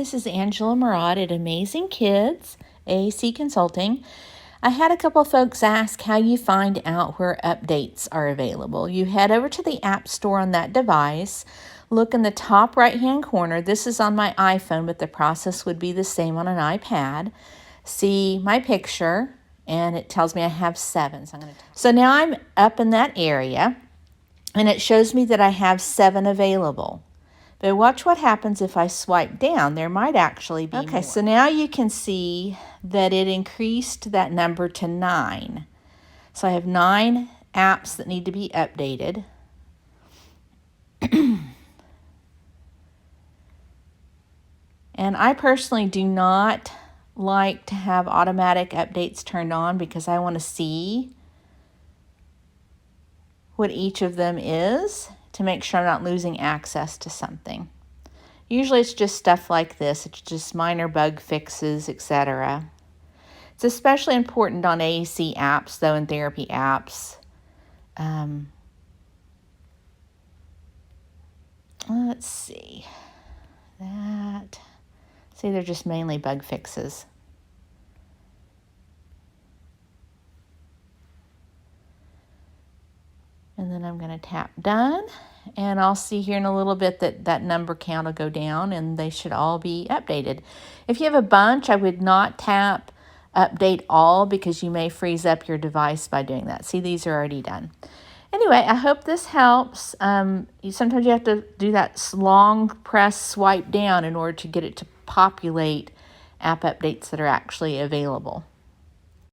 this is Angela Murad at Amazing Kids, AAC Consulting. I had a couple folks ask how you find out where updates are available. You head over to the App Store on that device, look in the top right-hand corner. This is on my iPhone, but the process would be the same on an iPad. See my picture, and it tells me I have 7. So now I'm up in that area, and it shows me that I have 7 available. But watch what happens if I swipe down. There might actually be more. So now you can see that it increased that number to 9. So I have 9 apps that need to be updated. And I personally do not like to have automatic updates turned on because I want to see what each of them is to make sure I'm not losing access to something. Usually it's just stuff like this. It's just minor bug fixes, etc. It's especially important on AAC apps, though, and therapy apps. Let's see. See, they're just mainly bug fixes. And then I'm going to tap done, and I'll see here in a little bit that that number count will go down, and they should all be updated. If you have a bunch, I would not tap update all because you may freeze up your device by doing that. See, these are already done. Anyway, I hope this helps. Sometimes you have to do that long press swipe down in order to get it to populate app updates that are actually available.